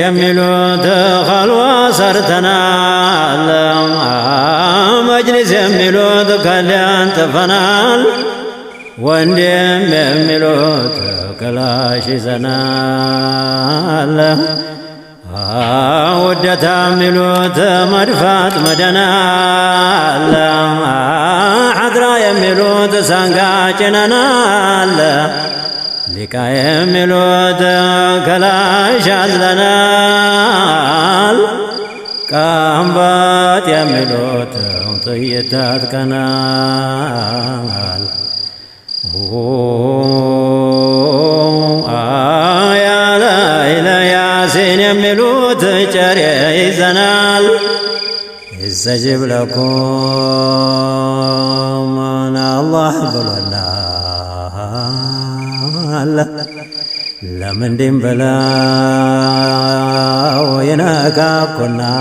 يميلوت خلوة سرتنال مجلس يميلوت كليان تفنال وندم يميلوت كلاش زنال ودت يميلوت مدفات مدنال حضرا يميلوت سانقا جننال لكا يميلوت كلاش عزلنال كامبات يميلوت طيتات كنال يا ليلى ياسين يميلوت جري زنال استجب لكم أنا الله بلنا لمن دين بلا وينكابكنا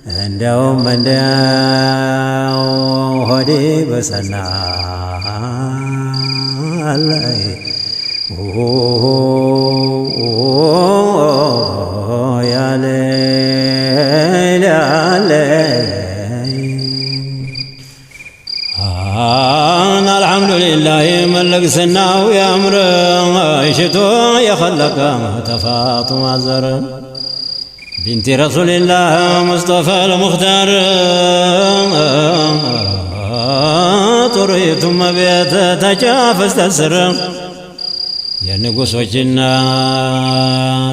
عندهم من داو هدي بسنا يا ليل يا ليل الحمد لله ملك سنا ويامر شتو يخلق تفاطم عزر بنت رسول الله مصطفى المختار طريتم بيت تجافز تسر يا نقص وجنا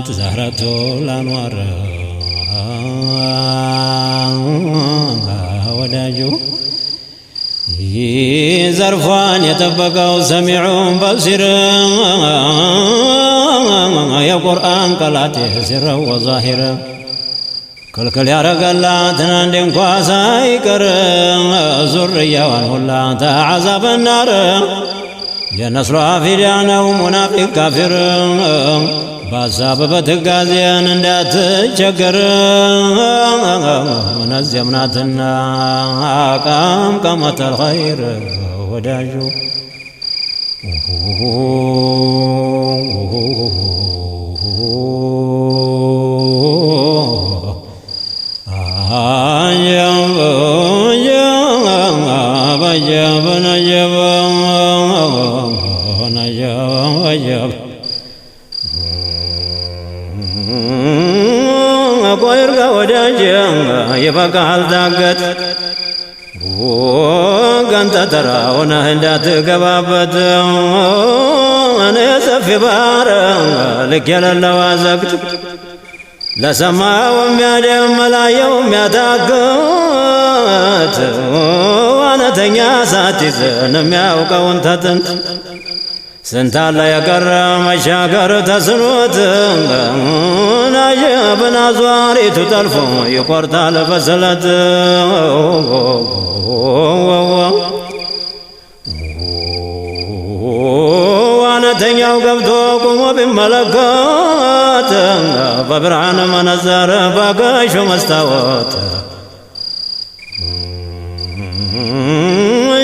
تزهرته الانوار وداجو زرفان يتبقى سميع بصير يا قرآن كلاته سر وظاهر كل يا رجال تنادم قاسايكر زريا ولا تعذب النار يا نصر عافيانا ومنافق كافر بسبب تجازيان اندات شكر من الزمناتنا كم كمت الخير وداجو قويرك وداجم يفقال داقت وقنت ترى ونهدات قبابت أنا يسفي بار لك يا اللوازقت لسما وميادم لا يوم يتاقت وانا تنيا ساتيز نمياوك وانتتنت سنتال يقر مشاكر تسنوت ناجبنا زواري تطرفو يقرطال فسلت وانا تنياو قبتوكم وبملكات فبرعان منزار باقاش ومستوات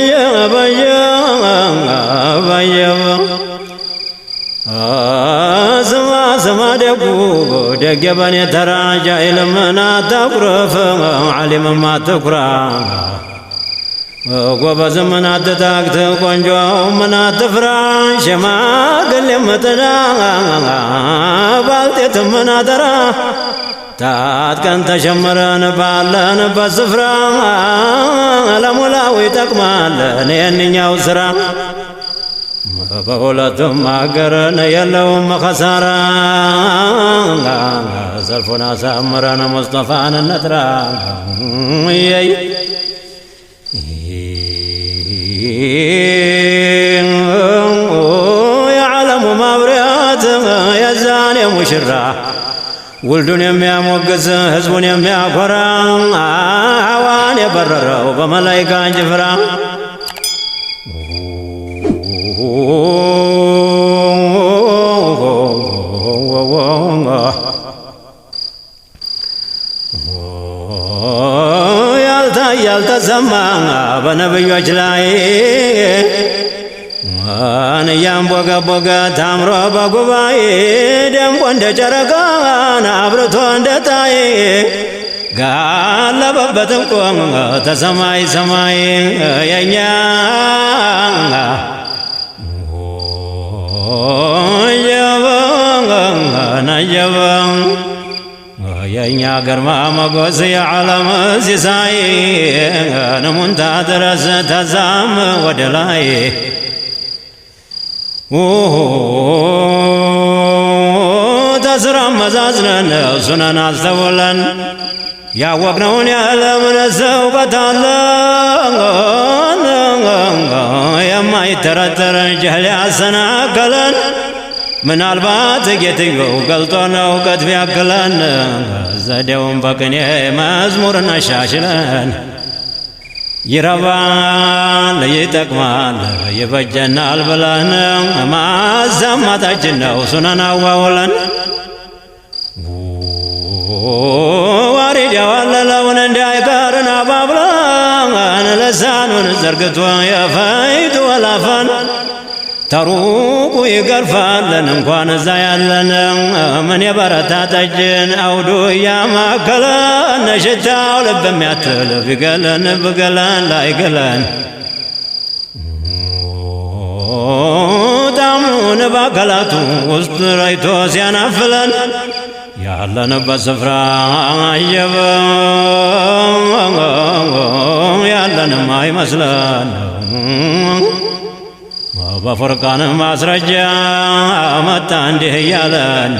يا بيا سما دقو دقبني تراجع لمنا تقرف علم ما تقرا وقبز منا تتاكت قنجو منا تفران شما قل متنا بالتت منا ترا تات كان تشمران بالان بسفرا لملاوي تكمال نيني وسرا فقولتم أقرن يلوم خسارا سلفنا سامرنا مصطفانا النترا يعلم ما بريات يزاني مشرا ولدن የሚያሞግስ ህዝቡን የሚያኮራ አዋን የበረረው በመላእክት ጅፍራ ያልተሰማ በነብዮች ላይ ያንቦገቦገ ታምሮ በጉባኤ ደምቆ እንደ ጨረቃ አብርቶ እንደ ፀሐይ ጋለበበት እኮ ተሰማይ ሰማይ የኛ የኛ ግርማ ሞገስ የዓለም ሲሳይ ንሙንታ ድረስ ተዛም ወደ ላይ ተስራ መዛዝነን እሱነን አስተውለን ያወቅነውን ያለምን እውቀት አለን የማይተረተር ጀህል ያሰናከለን ምናልባት ጌትየው ገልጦ ነው እውቀት ቢያክለን ዘዴውን በቅኔ መዝሙር እናሻሽለን ይረባል ይጠቅማል ይበጀናል ብለን ማዛማታችን ነው ሱነን አዋውለን ዋሪድ ያዋለለውን እንዳይቀርን አባብለን ልሳኑን ዘርግቶ የፈይቱ ወላፈን ተሩቁ ይገርፋለን እንኳን እዛ ያለን ምን የበረታ ጠጅን አውዱ እያማከለን ሽታው ልብ የሚያትል ቢገለን ብገለን ላይገለን ጣዕሙን በአካላቱ ውስጥ ረይቶ ሲያናፍለን ያለንበት ስፍራ አየበ ያለንም አይመስለን በፈርቃን ማስረጃ መጣ እንዲህ እያለን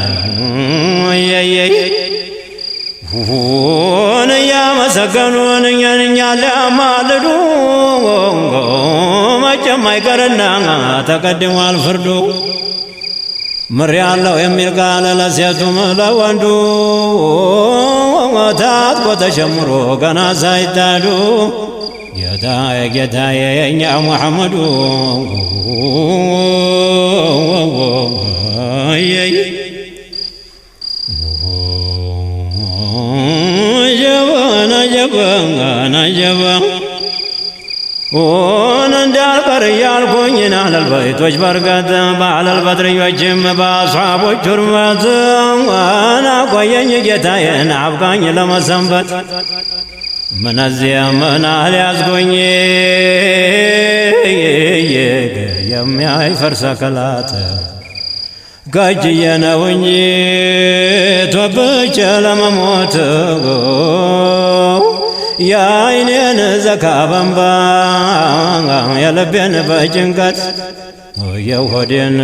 ሁን እያመሰገኑን እኛን ሊያማልዱ መቼም አይቀርና ተቀድሟል ፍርዱ ምር ያለው የሚል ቃል ለሴቱም ለወንዱ ታጥቆ ተሸምሮ ገና ሳይታዱ ጌታዬ ጌታዬ የኛ ሙሐመዱ ጀበና እንዳልቀር እያልኩኝ አለልበይቶች በርቀት ባለልበትርዮችም በአስሓቦች ሑርመት አቆየኝ ጌታዬን አብቃኝ ለመሰንበት ምነዚያ ምናል ያዝጎኝ የሚያይፈርስ አካላት ከእጅዬ ነው እንጂ ቶብቼ ለመሞት የአይኔን ዘካበንባ የልቤን በጭንቀት የሆዴን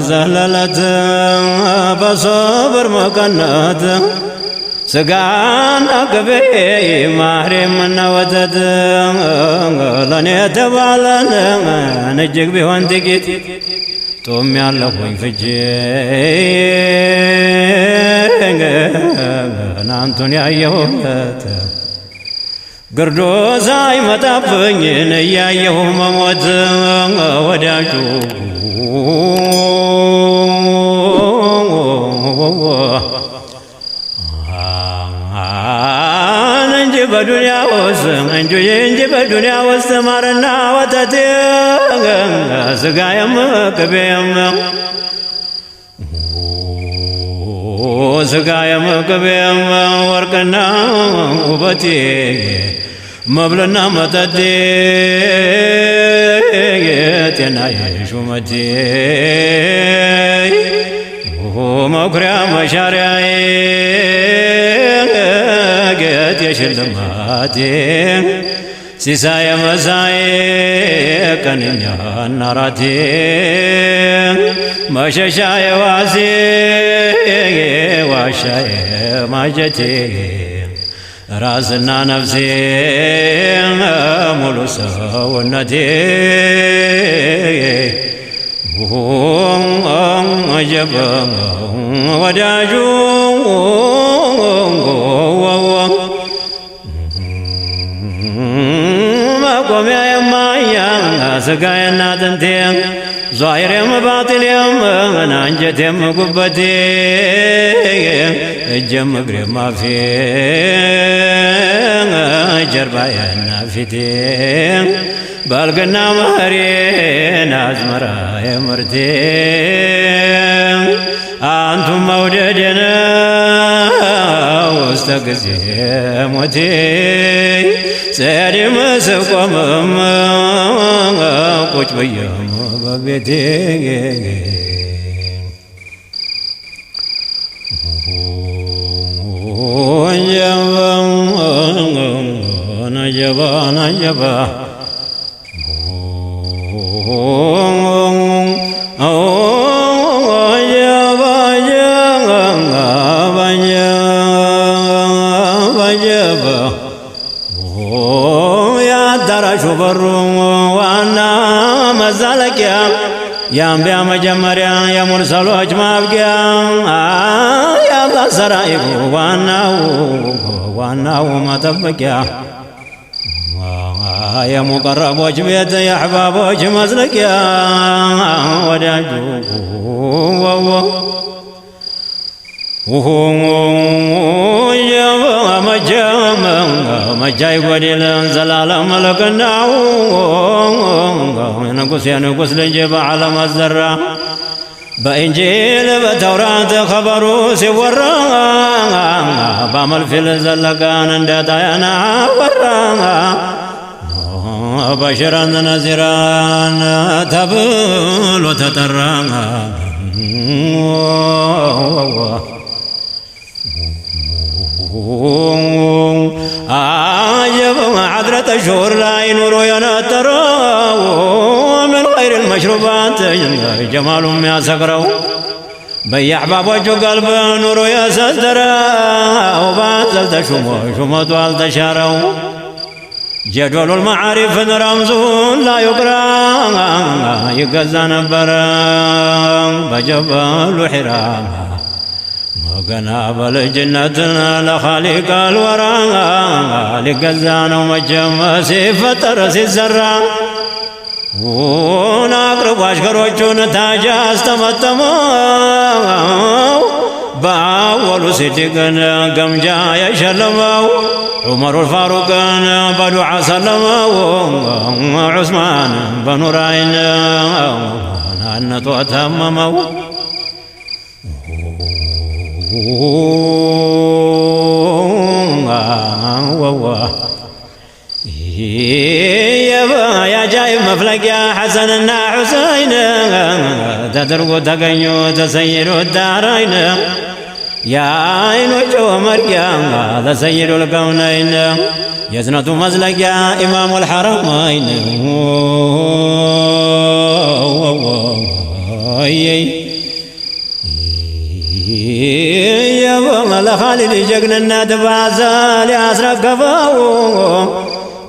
ዘለለት በሶብር መቀነት ስጋና ቅቤ ማህሬምና ወተት ለኔ የተባለን እጅግ ቢሆን ጥቂት ጦም ያለሁኝ ፍጄ ናንቱን ያየሁበት ግርዶ ሳይመጣብኝ እያየሁ መሞት ወዳጁ በዱንያ ውስጥ እንጂ በዱንያ ውስጥ ማርና ወተት ስጋዬም ቅቤም ስጋዬም ቅቤም ወርቅና ውበቴ መብልና መጠጤ ጤናዬ ሹመቴ መኩሪያ መሻሪያዬ ጌጥ የሽልማቴ ሲሳየ መሳዬ ቀንኛ ናራቴ መሸሻዬ ዋሴ ዋሻዬ ማጀቴ ራስና ነፍሴ ሙሉ ሰውነቴ عجب وداجو ما قوم يا مايا سقاينا تنتين ظاهر يم باطل يم انا انجت يم قبتي الجم قريب ما في جربايا نافتين بالقنا مهرين ازمرا يا مرتين انتم موددنا واستقزي موتي سيدي مسقوم قوش بيام ببيتي نجبا نجبا يا أنبياء مجمريا يا مرسلوج مابقيا يا ذا سرائب وانا وما تبقيا يا مقربوج بيت يا أحبابوج مزلقيا وداجو مجاي وديل زلال ملكنا نقص يا نقص لنجيب على مزرة بإنجيل بتوراة خبرو سورا بعمل في الزلقان اندتا يانا ورا بشرا نزرا تبل وتترا عجب عذرة الشهور لا ينور ينترى من غير المشروبات جمال يا سكرو بيع باب وجه قلب نور يا سدرا وبازلت شموت والت شارو جدول المعارف رمز لا يقرا يقزى نبرا بجبل حرام وقنا بالجنة لخالق الورى لقزان ومجم سيفتر سيزرا ونقرب أشكروجون تاجا استمتموا باولو صدقنا قمجا يشلموا عمر الفاروق بدعا سلموا عثمان بن راين نانة تمموا يا جايب مفلق يا حسن حسين تدرق تقنيو تسير الدارين يا عين وجه مريم هذا سيد الكونين يزنة مزلق يا إمام الحرمين يا بمل خالد جقنا تبازل يسرقفوا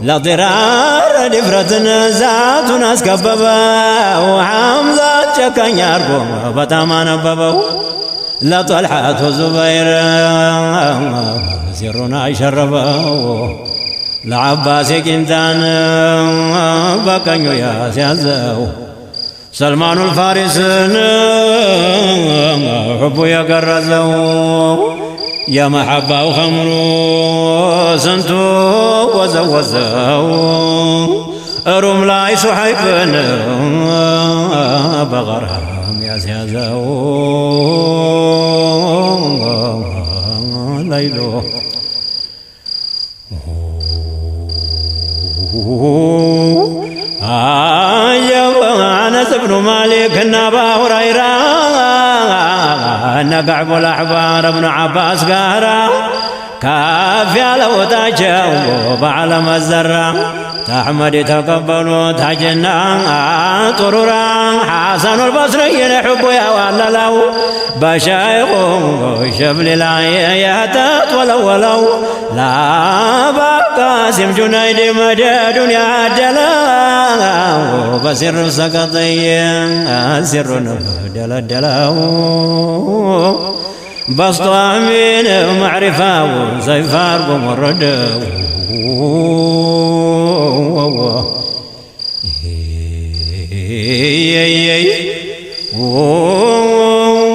لا ضرار دفرتنا ذات ناس كببا وحمزة شكن يرقم بتما نببوا لا طلحة الزبير سرنا شربوا لا عباس كنتان بكنيو يا سيازو سلمان الفارس حبو يقرزو يا محبة وخمرو سنتو وزوزو رملاي سحيفنا بغرام يا سيازو ليلو أنس بن مالك النبا هريرة نقعب الأحبار ابن عباس قهرة كافي على وتاجه بعلم الزرة تحمد تقبلوا تاجنا طرورا حسن البصري يحب يا ولو بشايخ شبل لا يهتت ولو لا بقاسم جنيد مدد يا دلا بسر سقطي سر دلدلو بسط امين معرفه وسيفار بمرد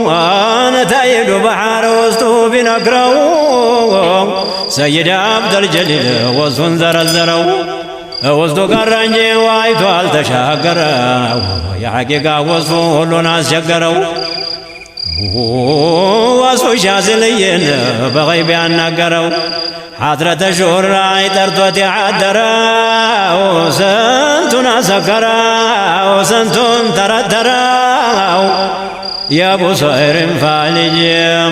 أنا تايد بحر وسطو بنكرو سيد عبد الجليل وصفن زرزرو وسطو قرنجي وايتو التشاقر يا حقيقة وصفو كل ناس شقرو وصفو شازلين بغيب النقرو حضرة شهر راي ترتوتي عدرا وسنتنا سكرا وسنتم تردرا يا ابو صهير فالج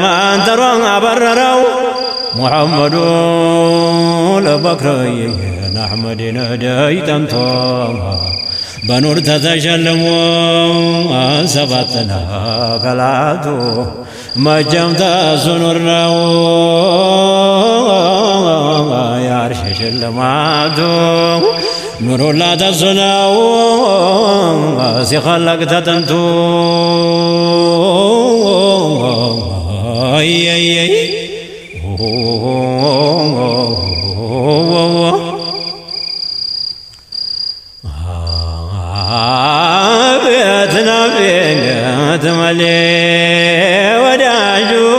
ما انت روح ابررو محمد لبكر احمد نداي تمتم بنور تتشلموا سبتنا كلاتو مجمت سنرنا يا عرش شلماتو نور لا تسناو سيخلق تتنتو بيتنا بيت ملي وداجو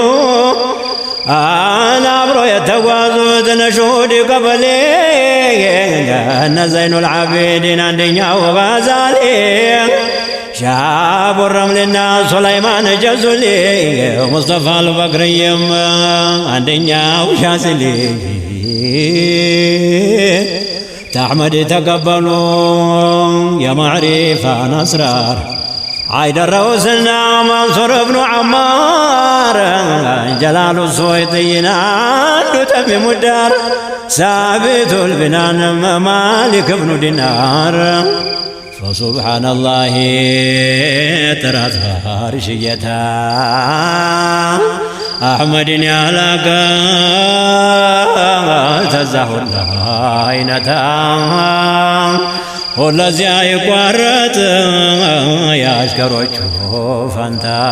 أنا أبرو يتوازو تنشود قبلي أنا زين العابدين عندنا وغزالي شاب الرمل الناس سليمان جزولي مصطفى البكريم عندنا وشاسلي تحمد تقبلوا يا معرفة أسرار عيد الروسنا منصور بن عمار جلال السويطينا تمم الدار ثابت البنان مالك بن دينار فسبحان الله ترى هارشيتا أحمد يالاك تزهر عينتا والذي يقارت يا أشكرك فانتا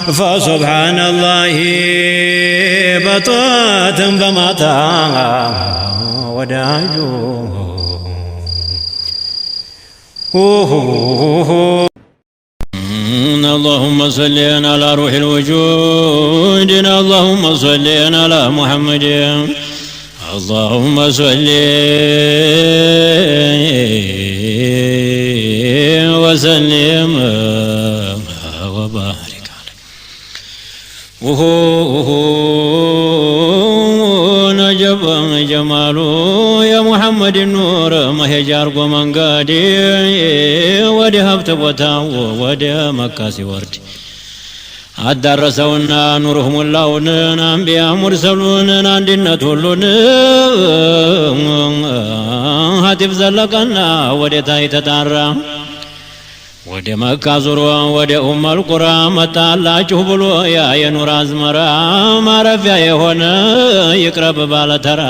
فسبحان الله بطات بماتا وداجو اللهم صل على روح الوجود اللهم صل على محمد اللهم صل وسلم وبارك عليه نجب جماله يا محمد النور ما هجار من قادي ودي هبت بوتاو ودي مكاسي وردي አዳረሰውና ኑሩሁም ላውን አንቢያ ሙርሰሉን አንድነት ሁሉን ሀቲፍ ዘለቀና ወደታይ ተጣራ ወደ መካ ዙሮ ወደ ኡመል ቁራ መጣላችሁ ብሎ ያ የኑር አዝመራ ማረፊያ የሆነ ይቅረብ ባለተራ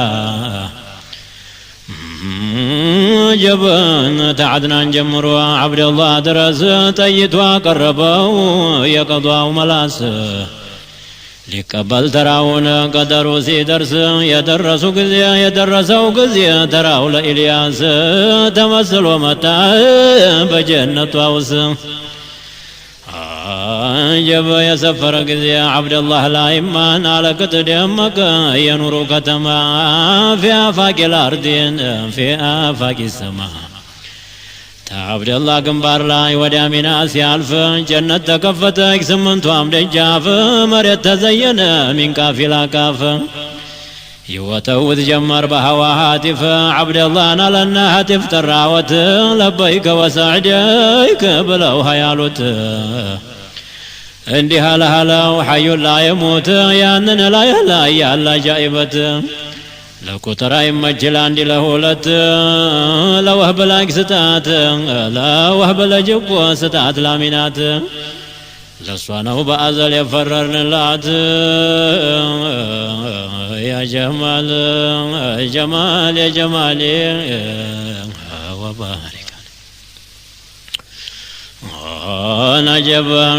جبن تعدنا جمروا عبد الله درس طيتوا قربوا يقضوا ملاس لقبل تراون قدروا سي درس يدرسوا قزي تراو لإلياس تمثلوا متى بجنة ووس جب يسفر قزي عبد الله لا إيمان على قدمك ينور كتما في آفاق الأرض في آفاق السماء عبد الله قنبار لا ودامنا سيالف جنة تكفتك سمنت عمد الجاف مريت تزين من كافي لا كاف يوتوذ جمر بهوا هاتف عبد الله نالنا هاتف تراوت لبيك وسعديك بلو هيالوت عندي هلا وحي لا يموت يانن لا يلا يا الله جائبت ለቁጥር አይመችል አንድ ለሁለት ለወህብ ላይክ ስጣት ለወህብ ለጅቦ ስጣት ላሚናት ለሷ ነው በአዘል የፈረርንላት ያ ጀማል ጀማል ያ ጀማል ወባሪክ نجبا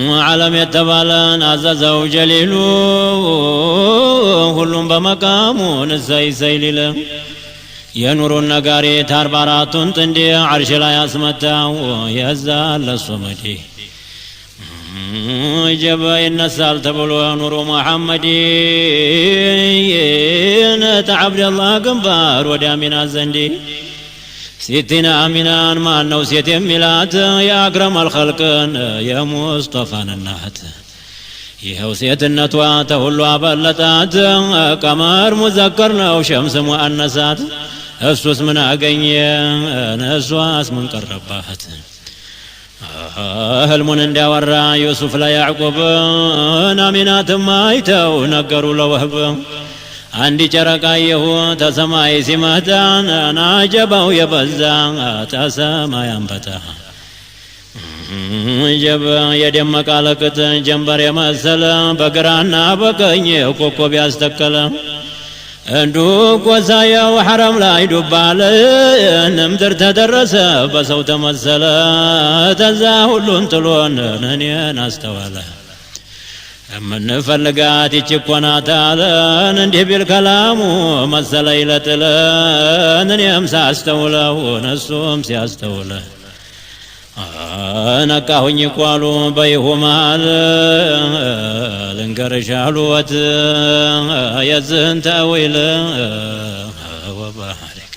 عالم يتبالان عززه جليل كلهم بمقامه نسي سيلل ينور النقاري تاربارات تندي عرش لا يسمته يزال الصمدي جبا النسال تبلو نور محمدي تعبد الله قنبار ودامنا الزندي ستنا أمينان ما أنه ست ميلات يا أكرم الخلق يا مصطفى النات يا وسيت النتوى تهلو أبلتات قمر مذكرنا وشمس مؤنسات السوس من أقني نسواس من قربات ህልሙን እንዳወራ ዩሱፍ ለያዕቆብ ናሚናት ማይተው ነገሩ ለወህብ አንድ ጨረቃየሁ ተሰማይ ሲመጣ ናጀባው የበዛ ተሰማይ አንበታ ጀብ የደመቀ ለቅጥ ጀንበር የመሰለ በግራና በቀኝ ኮከብ ያስተከለ እንዱ ቆሳየው ሐረም ላይ ዱባለ ንምድር ተደረሰ በሰው ተመሰለ ተዛ ሁሉን ጥሎን እኔን አስተዋለ የምንፈልጋት ይችኮናታለን እንዲህ ቢል ከላሙ መሰለኝ ለጥለን እኔም ሳስተውለው እነሱም ሲያስተውለ ነቃሁኝ ቋሉ በይሁማል ልንገርሽ አሉወት የዝህን ተዊል ወባሪክ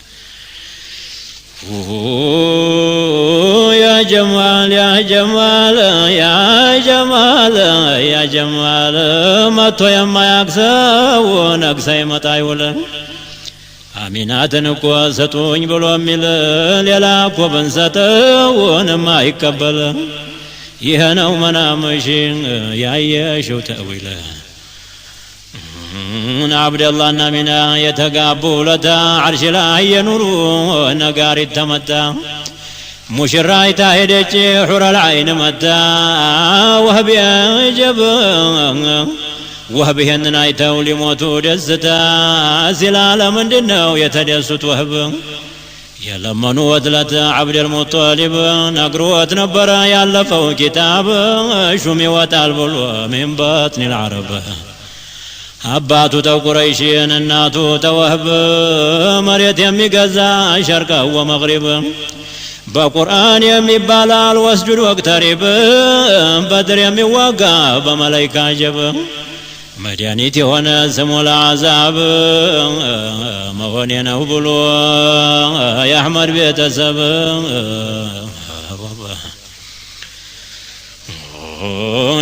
يا جمال يا جمال يا جمال يا جمال ما تو يما يكسو نكسي متى يقول አሚናትን እኮ ሰጡኝ ብሎ የሚል ሌላ እኮ ብንሰጠውን የማይቀበል ይህ ነው መናምሽ ያየሽው ተዊለ አብደላህና አሚና የተጋቡ ለታ ዓርሽ ላይ የኑሩ ነጋሪት ተመታ ሙሽራይታ ሄደች ሑረል ዐይን መታ ወህብ የጀብ ወህብ ይህንን አይተው ሊሞቱ ደስታ ሲላለ ምንድነው የተደሱት ወህብ የለመኑት ለት አብደልሙጠሊብ ነግሮት ነበረ ያለፈው ኪታብ ሹም ይወጣል ብሎ ሚን በጥኒል ዐረብ አባቱ ተቁረይሽን እናቱ ተወህብ መሬት የሚገዛ ሸርቀ ወመግሪብ በቁርአን የሚባላል ወስጁድ ወቅተሪብ በድር የሚዋጋ በመላይካ ጀብ መድኃኒት የሆነ ስሙ ለአዛብ መሆኔ ነው ብሎ የአሕመድ ቤተሰብ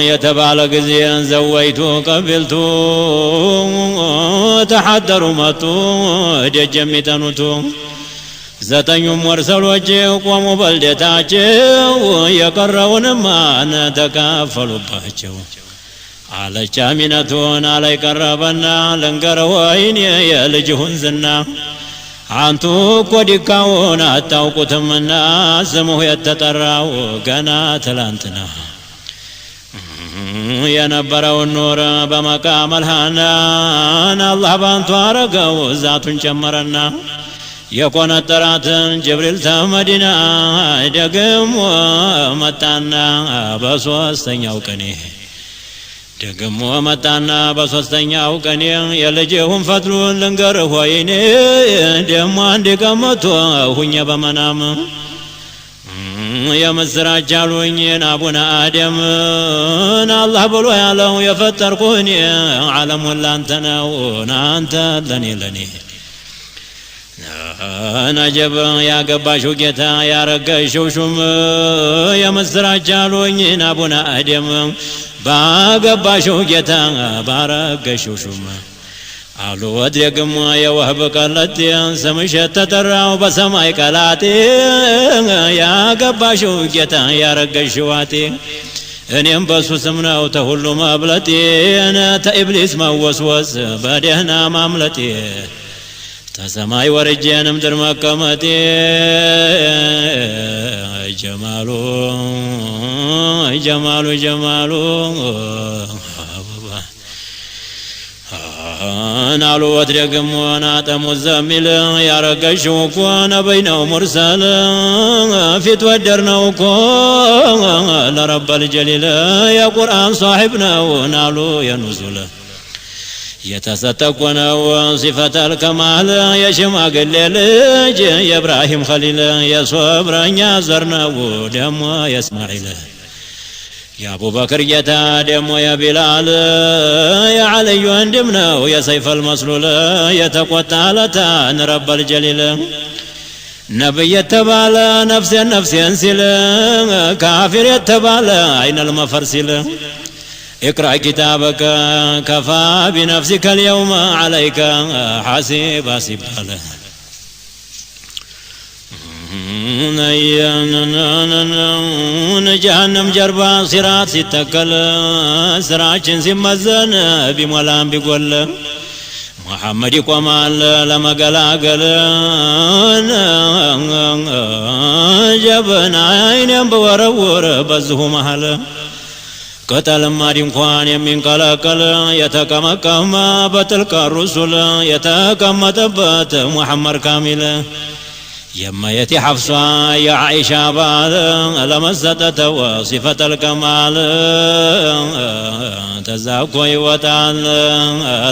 የተባለ ጊዜ ዘወይቱ ቀቢልቱ ተሐደሩ መጡ ደጅ የሚጠኑቱ ዘጠኙም ወርሰሎች ቆሙ በልደታቸው የቀረውንማ ተካፈሉባቸው አለች አሚነቱን አላይ ቀረበና ልንገር ወይኔ የልጅሁን ዝና አንቱ እኮ ዲካውን አታውቁትምና ስሙህ የተጠራው ገና ትላንትና የነበረውን ኑር በመቃም አልሃናን አላህ ባንቱ አረገው ዛቱን ጨመረና የቆነጠራትን ጅብሪል ተመዲና ደግሞ መጣና በሶስተኛው ቀኔ ደግሞ መጣና በሶስተኛው ቀኔ የልጅሁን ፈትሉን ልንገርህ ወይኔ ደሞ አንድ ቀመቶ ሁኘ በመናም የምስራች አሉኝን አቡነ አደምን አላህ ብሎ ያለው የፈጠርኩህን ዓለሙን ላንተ ነው ናንተ ለኔ ነጀብ ያገባሽው ጌታ ያረገሽው ሹም የምስራች አሉኝን አቡነ አደም ባገባሽው ጌታ ባረገሽው ሹም አሉ ወድረግም የወህብ ቀለጤ ስምሽ ተጠራው በሰማይ ቀላጤ ያገባሽው ጌታ ያረገሽው ዋቴ እኔም በሱ ስም ነው ተሁሉ ማብለጤ ተኢብሊስ መወስወስ በደህና ማምለጤ ተሰማይ ወርጄን ምድር መቀመጤ ጀማሉ ጀማሉ ጀማሉ ናሉ ወድረግም ወናጠሙ ዘሚል ያረገሽው እኮ ነብይ ነው ሙርሰል ፊት ወደር ነው እኮ ለረበል ጀሊል የቁርአን ሷሒብ ነው ናሉ የኑዙል የተሰጠቆ ነው ሲፈተል ከማል የሽማግሌ ልጅ የኢብራሂም ኸሊል የሶብረኛ ዘር ነው ደሞ የእስማዒል የአቡበክር ጌታ ደሞ የቢላል የዓልይ ወንድም ነው የሰይፍ አልመስሉል የተቆጣ ለታ ረበል ጀሊል ነብይ የተባለ ነፍሴን ነፍሴን ሲል ካፊር የተባለ አይነል መፈር ሲል اقرأ كتابك كفى بنفسك اليوم عليك حسيبا سبالا جهنم جربا صراط ستكل سراچن سمزن بمولان بيقول محمد يقومال لما قلاقل جبنا عينين بورور بزه محل قتل ماري انخوان يمين قلاقل يتكمكم بتلك الرسل يتكمتبت محمد كامل يما يتي حفصة يا عائشة بعد لما استطت وصفة الكمال تزاكوي وتعال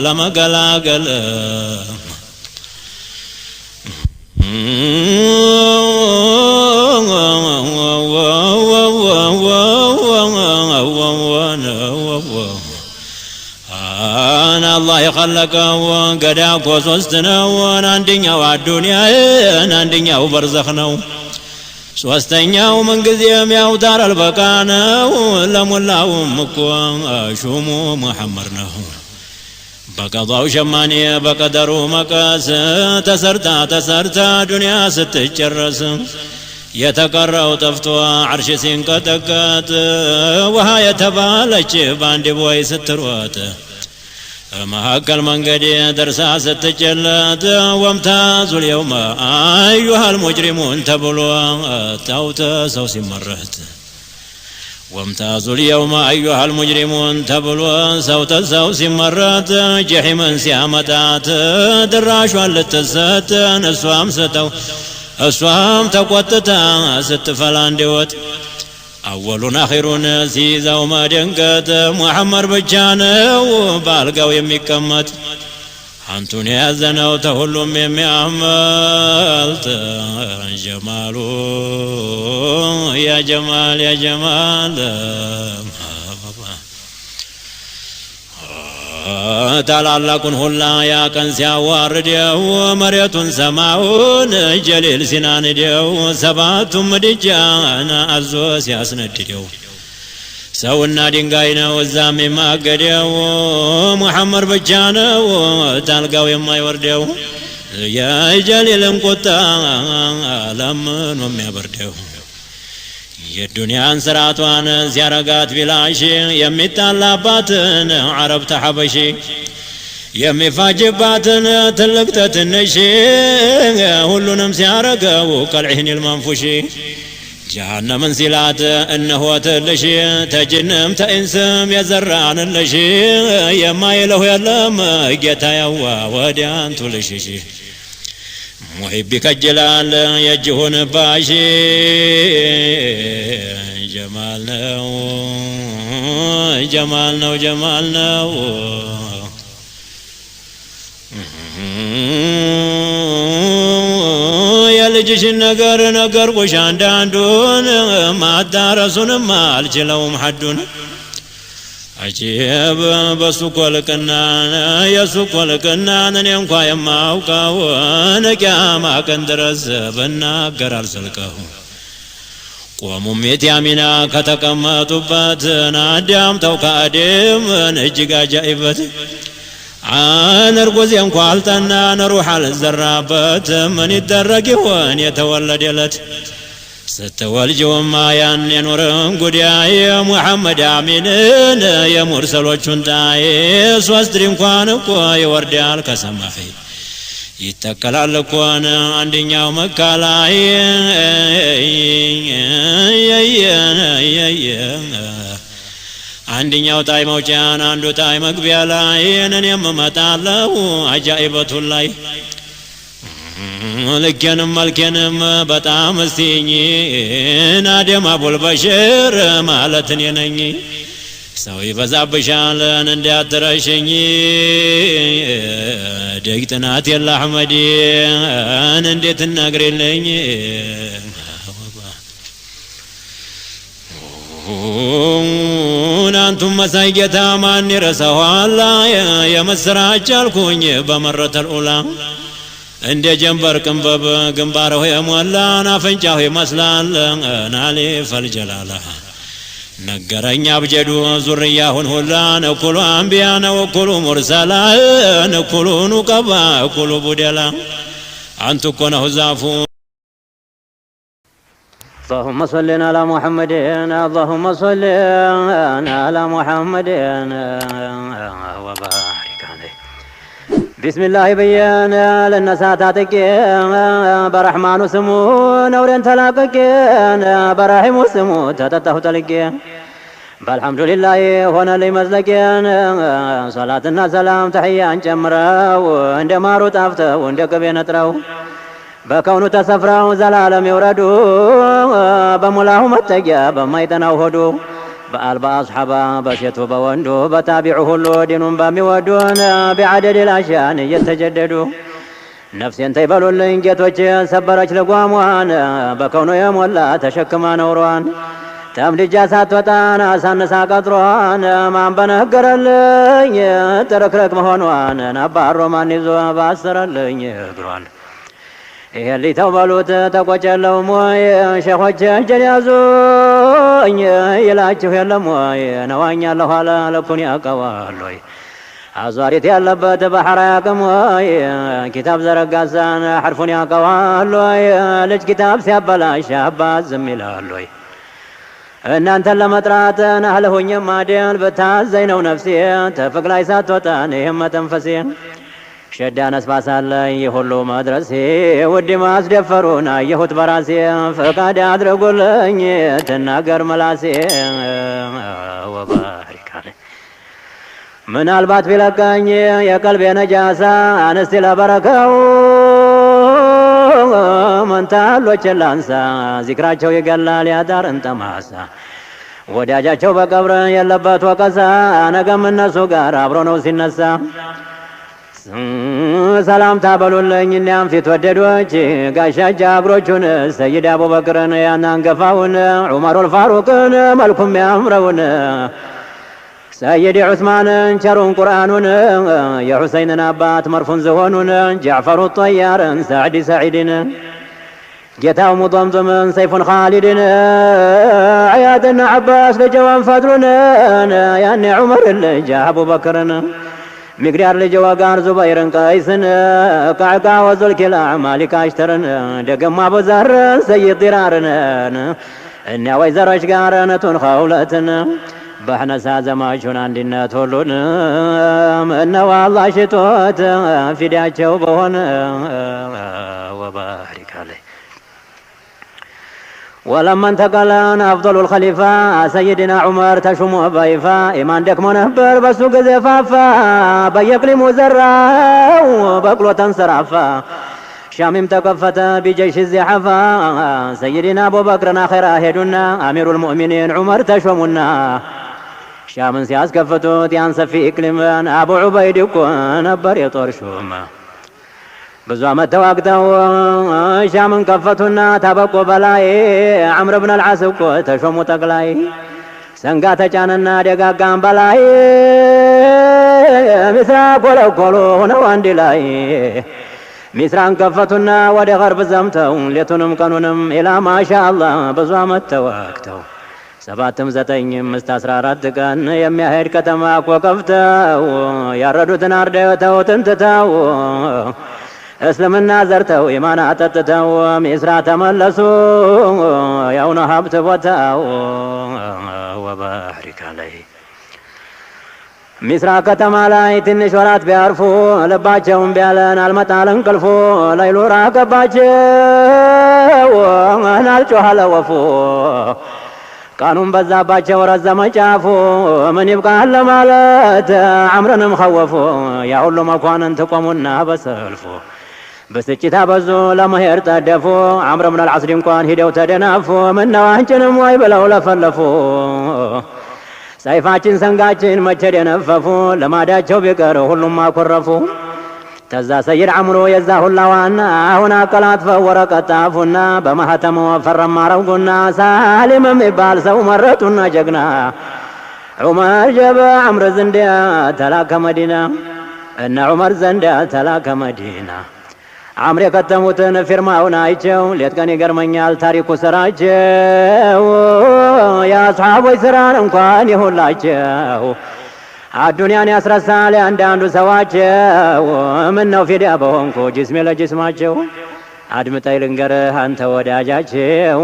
لما قلاقل الله يخلقه قداك وسوستنا واندنيا والدنيا ناندنيا وبرزخنا سوستنيا ومن قزيم يا ودار البكانا لمولاو مكوا شومو محمرنا بقضاو شماني بقدرو مكاس تسرتا دنيا ستجرس يتقرأ طفتوا عرش سينكتكت وها يتبالج باندي بوي ستروات مهاكل منقدي درسا ستجلت وامتازوا اليوم أيها المجرمون تبلوا توتا سوسي مرت وامتازوا اليوم أيها المجرمون تبلوا سوتا سوسي مرت جحيما سيامتات دراشوا للتسات نسوام ستو أسوام تقوتتا ستفلان دوت أولون آخرون سيزا وما دنقت محمد بجانه وبالقاو يميكمت أنتوني أزنو تهلم يميعملت جمالو يا جمال يا جمال ታላላቁን ሁላ ያቀን ሲያዋርደው መሬቱን ሰማውን ጀሊል ሲናንደው ሰባቱም ምድጃን አዞ ሲያስነድደው ሰውና ድንጋይ ነው እዛም የማገደው ሙሐመድ ብቻ ነው ታልጋው የማይወርደው የጀሊልን ቁጣ ለምኖ የሚያበርደው የዱንያን ስራቷን ሲያረጋት ቢላሽ የሚጣላባትን አረብ ተሐበሺ የሚፋጅባትን ትልቅ ተትንሽ ሁሉንም ሲያረገው ቀልዒህን ልመንፉሽ ጀሃነምን ሲላት እነሆ ትልሽ ተጅንም ተኢንስም የዘራንልሽ የማይለው የለም ጌታ ያዋ ወዲያንቱ ልሽሽ محبك الجلال يجهون باشي جمالنا جمالنا جمالنا يا لجش النقر نقر وشان داندون ما دارسون ما الجلوم حدون عجيب بسوق لكنان يسوق لكنان ينقى يماوكا ونقاما كندرس بناقر أرسلكه قوموا ميتيامنا كتكمتبت نادام توكا أديم نجيقا جائبت እርጉዝ እንኳን አልጠናን ሩህ አልዘራበት ምን ይደረግ ይሆን የተወለደለት ስትወልጂውማ ያን የኖርን ጉዳይ ሙሐመድ አሚንን የሙርሰሎቹን ጣይ ሶስት ድንኳን እኮ ይወርዳል ከሰማይ ይተከላል እኮን አንደኛው መካ ላይ አንደኛው ጣይ መውጫን አንዱ ጣይ መግቢያ ላይ እኔም እመጣለሁ አጃኢበቱን ላይ ልኬንም መልኬንም በጣም እስቲኝ ናደም አቡል በሽር ማለት እኔ ነኝ ሰው ይበዛብሻለን እንዳትረሽኝ ደግ ጥናት የለ አሕመድን እንዴት ነግሪልኝ አንቱም መሳይ ጌታ ማን ይረሳዋል የምስራች አልኩኝ በመረተል ኡላ እንደ ጀንበር ቅንበብ ግንባርሁ የሞላን አፍንጫሁ ይመስላል ናሊ ፈልጀላላ ነገረኛ አብጀዱ ዙርያሁን ሁላን እኩሉ አንቢያነ እኩሉ ሙርሰላን እኩሉ ኑቀባ እኩሉ ቡደላ አንቱ እኮ ነሁ ዛፉ اللهم صل على محمد اللهم صل على محمد وبارك عليه بسم الله بيان للنساتاتك برحمن سمو نور تلاقك برحم سمو تتته تلك بالحمد لله هنا لي مزلكين صلاتنا سلام تحيان جمرا وعند مارو تافته وعند كبين تراو بكونو تسفراو زلالم يوردو بمولاه متجا بما يتناو هدو بألبا أصحابا بشيتو بوندو بتابعه اللو دينهم بميودون بعدد الأشيان يتجددو نفسي انتي بلو اللين جيتوش سبرش لقواموان بكونو يمولا تشكما نوروان تملي جاسات وطانا سانسا قطروان ما بنهقر اللين تركرك مهونوان نبار رومان نزو باسر اللين يقروان اللي توبلوت تقوچلو موي شيخوچ جنازوኝ ይላችሁ የለም ወይ ነዋኛለሁ አለ ለኩን ያቀዋለይ አዟሪት ያለበት ባህር ያቀም ወይ ኪታብ ዘረጋዛን ሐርፉን ያቀዋለይ ልጅ ኪታብ ሲያበላሽ አባት ዝም ይላል ወይ እናንተን ለመጥራት ናህለሁኝ ማደል በታዘኝ ነው ነፍሴ ተፍቅላይ ሳትወጣን ይሄም መተንፈሴ شدان اسباسالي يهولو مدرسي ودي ما اسدفرونا يهوت براسي فقاد ادرقولني تناقر ملاسي وبارك عليه من البات بلقاني يا قلبي نجاسة انستي لبركو من تعلو چلانسا ذكراچو يقلال يا دار انت ماسا ወዳጃቸው በቀብር የለበት ወቀሳ ነገም እነሱ ጋር አብሮ ነው ሲነሳ ሰላም ታበሉልኝ እኛም ፊት ወደዶች ጋሻ ጃግሮቹን ሰይድ አቡበክርን ያናንገፋውን ዑመሩል ፋሩቅን መልኩም ያምረውን ሰይድ ዑስማንን ቸሩን ቁርአኑን የሁሰይንን አባት መርፉን ዝሆኑን ጃዕፈሩ ጠያርን ሳዕዲ ሰዒድን ጌታው ሙጠምጥምን ሰይፉን ኻሊድን አያድን ዓባስ ልጀዋን ፈድሩን ያኔ ዑመር ልጅ አቡበክርን مقدار لجواقار زبيرن قيسن قعقا وزل كلا مالك اشترن دقم ابو زهر سيد ضرارن اني ويزر اشقارن تنخولتن بحنا سازماشون عندنا تولون انه والله شتوت في داچو بهون وبارك عليه ولما انتقلنا أفضل الخليفة سيدنا عمر تشمو بايفا إيمان دكمو نهبر بسوق زفافا بيقلي مزرع وبقلو تنصرفا شامم تكفت بجيش الزحفا سيدنا أبو بكر آخر أهدنا أمير المؤمنين عمر تشمونا شامن سياس كفتو تيانس في إكلمان أبو عبيد يكون أبر يطور شوما بزوامة تواقتو شامن كفتنا تبقو بلاي عمرو بن العاص تشومو تقلاي سنقاتا جاننا دقاقان بلاي مسرا كولو هنوان دلاي مسران كفتنا ودي غرب زمتو ليتنم كانونم إلى ما شاء الله بزوامة تواقتو 7ም 9ም 14 ቀን የሚያሄድ ከተማ እኮ ከፍተው ያረዱትን አርደው ተውትን ትተው እስልምና ዘርተው ኢማን አጠጥተው ሚስራ ተመለሱ ያው ነው ሀብት ቦታው ወባሕሪከ ላይ ሚስራ ከተማ ላይ ትንሽ ወራት ቢያርፉ ልባቸውን ቢያለን አልመጣል እንቅልፉ ለይሉ ራቀባቸው አልጮኸ ወፉ ቀኑን በዛባቸው ረዘመ ጫፉ ምን ይብቃል ለማለት አምረንም ኸወፉ ያ ሁሉ መኳንንት ቆሙና በሰልፉ በስጭት አበዙ ለመሄድ ጠደፉ አምር ብን አልዓስድ እንኳን ሂደው ተደናፉ ምነው አንችንም ወይ ብለው ለፈለፉ ሰይፋችን ሰንጋችን መቼ ደነፈፉ ለማዳቸው ቢቀር ሁሉም አኮረፉ ተዛ ሰይድ አምሮ የዛ ሁላ ዋና አሁን አቀላጥፈው ወረቀት ጣፉና በማህተሙ ፈረም አረጉና ሳሊም የሚባል ሰው መረጡና ጀግና ዑመር ጀበ አምር ዘንድ ተላከ መዲና እነ ዑመር ዘንድ ተላከ መዲና አምር የከተሙትን ፊርማውን አይቸው ሌት ቀን ይገርመኛል ታሪኩ ስራቸው የአስሓቦች ስራን እንኳን የሁላቸው አዱንያን ያስረሳል አንዳንዱ ሰዋቸው ምነው ፊዳ በሆንኩ ጅስሜ ለጅስማቸው አድምጠኝ ልንገርህ አንተ ወዳጃቸው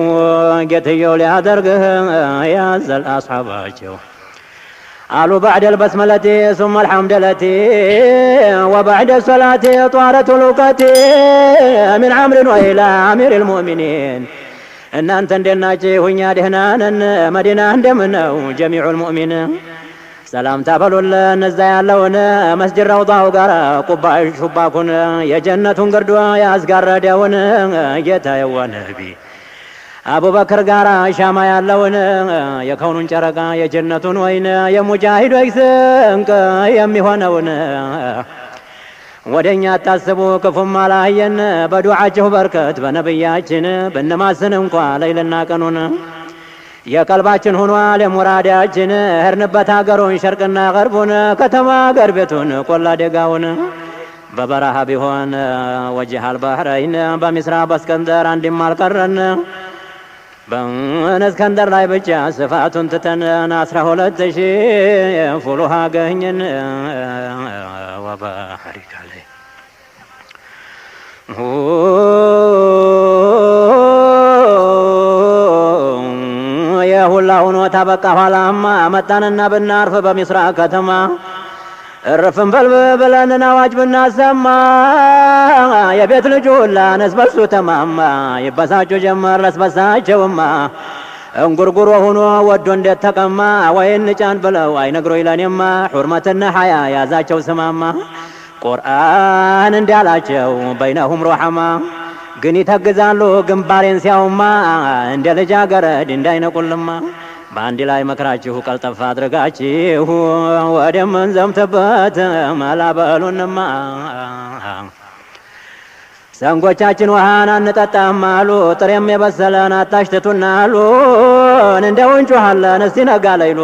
ጌትየው ሊያደርግህ ያዘል አስሓባቸው قالوا بعد البسملة ثم الحمدلة وبعد الصلاة طارت لقتي من عمرو وإلى أمير المؤمنين إن أنت اندلناجي هنيا دهنان مدينة اندمنو جميع المؤمنين سلام تابلوا النزايا اللون مسجد روضة وقرا قبع شباكون يا جنة قردوا يا أزقار ديون جيتا يا نبي አቡ በክር ጋራ ሻማ ያለውን የከውኑን ጨረቃ የጀነቱን ወይን የሙጃሂዶች ስንቅ የሚሆነውን ወደኛ አታስቡ ክፉም አላየን በዱዓችሁ በርከት በነብያችን ብንማስን እንኳ ለይልና ቀኑን የቀልባችን ሆኗል የሙራዳችን ህርንበት ሀገሩን ሸርቅና ገርቡን ከተማ ገር ቤቱን ቆላ ደጋውን በበረሃ ቢሆን ወጅህ አልባህረይን በሚስራ በእስከንደር አንድም አልቀረን በእስከንደር ላይ ብቻ ስፋቱን ትተን 12,000 ፉሉሃ ገኘን ወባሕሪከ ላይ የሁላ ሆኖ ታበቃ ኋላማ መጣንና ብናርፍ በሚስራ ከተማ እርፍን በልብ ብለን አዋጅ ብናሰማ የቤት ልጅ ሁላ ነስበሱ ተማማ ይበሳጩ ጀመር ለስበሳቸውማ እንጉርጉሮ ሆኖ ወዶ እንዴት ተቀማ ወይን ጫን ብለው አይነግሮኝ ለኔማ ሑርመትና ሐያ ያዛቸው ስማማ ቁርአን እንዳላቸው በይነሁም ሩሐማ ግን ይተግዛሉ ግንባሬን ሲያውማ እንደ ልጃገረድ እንዳይነቁልማ በአንድ ላይ መክራችሁ ቀልጠፋ አድርጋችሁ ወደምን ዘምተበት መላበሉንማ ሰንጎቻችን ውሃን አንጠጣም አሉ ጥሬም የበሰለን አታሽትቱና አሉን እንደው እንጮኻለን እስቲ ነጋ ለይሉ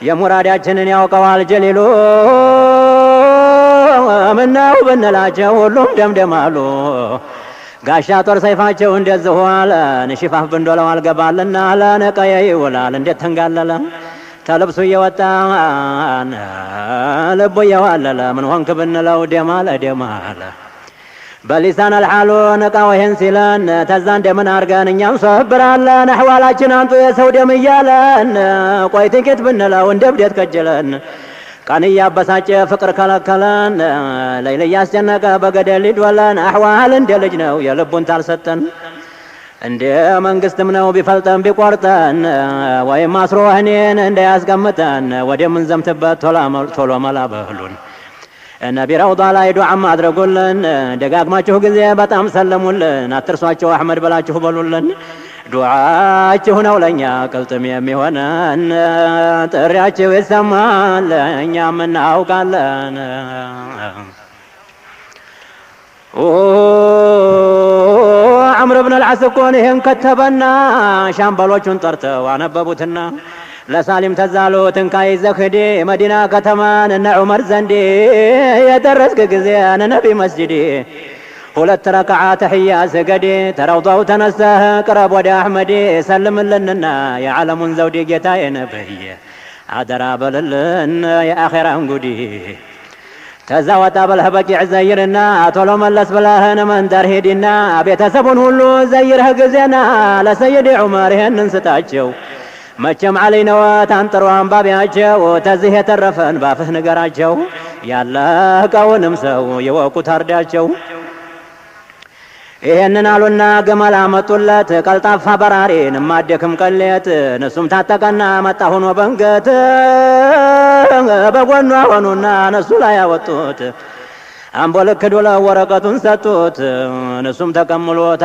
የሙራዳችንን ያውቀዋል ጀሊሉ ምነው ብንላቸው ሁሉም ደምደማሉ ጋሻ ጦር ሰይፋቸው እንደዚህ ሆነ ንሽፋፍ ብንዶለው አልገባልና ለነቀየ ይውላል እንዴት ተንጋለለ ተልብሱ እየወጣን ልቡ እየዋለለ ምን ሆንክ ብንለው ደማለ በሊሳን አልሓሉ ነቃው ይሄን ሲለን ተዛ እንደምን አርገን እኛም ሰብራለን አህዋላችን አንቱ የሰው ደም እያለን ቆይ ጥቂት ብንለው እንደ ብዴት ከጀለን ቀን እያበሳጨ ፍቅር ከለከለን ለይል እያስጨነቀ በገደል ሊድወለን አህዋል እንደ ልጅ ነው የልቡን ታልሰጠን እንደ መንግስትም ነው ቢፈልጠን ቢቆርጠን ወይም አስሮ ወህኔን እንዳያስቀምጠን ወደምን ዘምትበት ቶሎ መላበሉን ነቢ ረውዳ ላይ ዱዓም አድርጉልን ደጋግማችሁ ጊዜ በጣም ሰለሙልን አትርሷቸው አሕመድ ብላችሁ በሉልን ዱዓችሁ ነው ለኛ ቅልጥም የሚሆነን ጥሪያችሁ ይሰማል እኛም እናውቃለን አምር ብን አልዓስ እኮን ይህን ከተበና ሻምበሎቹን ጠርተው አነበቡትና ለሳሊም ተዛሉት እንካይ ዘክዲ መዲና ከተማን እነ ዑመር ዘንዲ የደረስክ ጊዜ ነቢ መስጂዲ ሁለት ረክዓ ተሕያ ስገድ ተረውጣው ተነስተህ ቅረብ ወደ አሕመድ ሰልምልንና የዓለሙን ዘውድ ጌታዬ ነብይ አደራ በልልን የአኼራን ጉዲ ተዛ ወጣ በለህ በቂዕ ዘይርና ቶሎ መለስ ብለህን መንደር ሂድና ቤተሰቡን ሁሉ ዘይርህ ጊዜና ለሰይድ ዑመር ይህንን ስጣቸው መቼም ዓለይ ነወት አንጥሮ አንባቢያቸው ተዚህ የተረፈን ባፍህ ንገራቸው ያለቀውንም ሰው የወቁት አርዳቸው ይህንን አሉና ግመል አመጡለት ቀልጣፋ በራሪን ማደክም ቀሌት እነሱም ታጠቀና መጣ ሆኖ በንገት በጎኗ ሆኑና እነሱ ላይ ያወጡት አምቦልክ ዶለ ወረቀቱን ሰጡት እነሱም